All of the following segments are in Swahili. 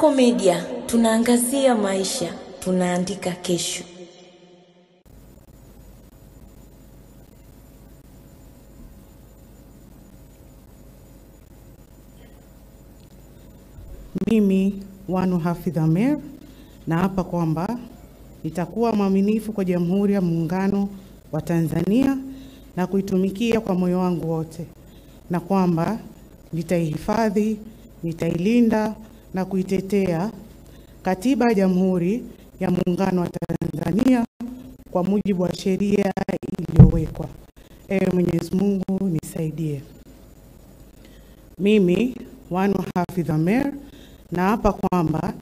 Kasako Media, tunaangazia maisha, tunaandika kesho. Mimi Wanu Hafidh Amer na hapa kwamba nitakuwa mwaminifu kwa Jamhuri ya Muungano wa Tanzania na kuitumikia kwa moyo wangu wote, na kwamba nitaihifadhi, nitailinda na kuitetea Katiba ya Jamhuri ya Muungano wa Tanzania kwa mujibu wa sheria iliyowekwa. Mwenyezi Mungu nisaidie. Mimi Wanu Hafidh Amer na hapa kwamba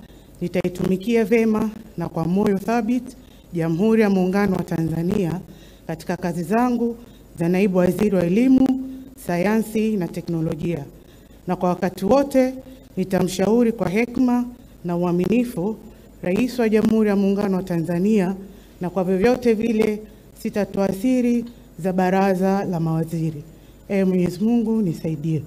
nitaitumikia vema na kwa moyo thabiti Jamhuri ya Muungano wa Tanzania katika kazi zangu za Naibu Waziri wa Elimu, Sayansi na Teknolojia, na kwa wakati wote nitamshauri kwa hekima na uaminifu Rais wa Jamhuri ya Muungano wa Tanzania, na kwa vyovyote vile sitatoa siri za Baraza la Mawaziri. Mwenyezi Mungu nisaidie.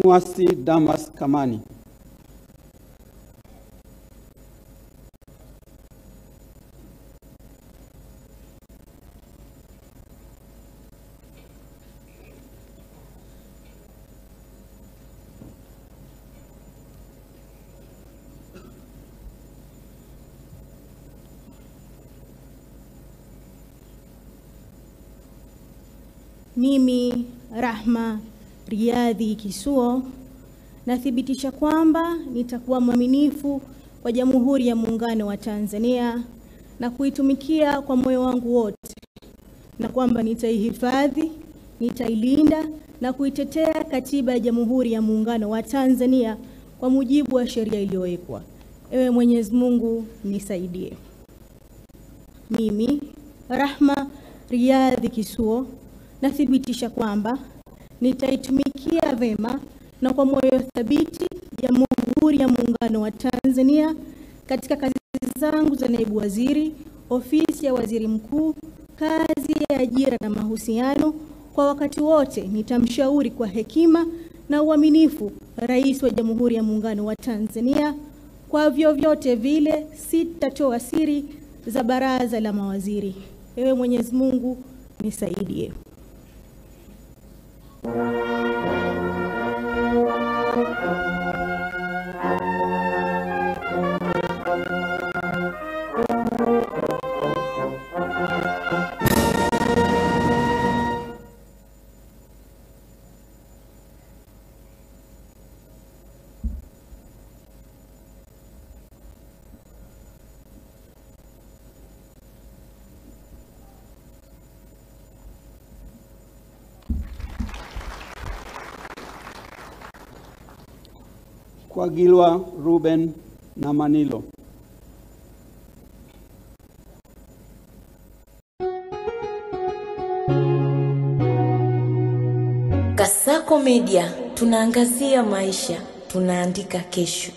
Mwasi Damas Kamani. Mimi Rahma Riyadhi Kisuo nathibitisha kwamba nitakuwa mwaminifu kwa Jamhuri ya Muungano wa Tanzania na kuitumikia kwa moyo wangu wote, na kwamba nitaihifadhi, nitailinda na kuitetea Katiba ya Jamhuri ya Muungano wa Tanzania kwa mujibu wa sheria iliyowekwa. Mwenyezi Mungu nisaidie. Mimi Rahma Riyadhi Kisuo nathibitisha kwamba nitaitumikia vema na kwa moyo thabiti Jamhuri ya Muungano wa Tanzania katika kazi zangu za Naibu Waziri, Ofisi ya Waziri Mkuu, kazi ya ajira na mahusiano. Kwa wakati wote nitamshauri kwa hekima na uaminifu Rais wa Jamhuri ya Muungano wa Tanzania. Kwa vyovyote vile sitatoa siri za Baraza la Mawaziri. Mwenyezi Mungu nisaidie. Kwagilwa Ruben Namanilo. Kasako Media, tunaangazia maisha, tunaandika kesho.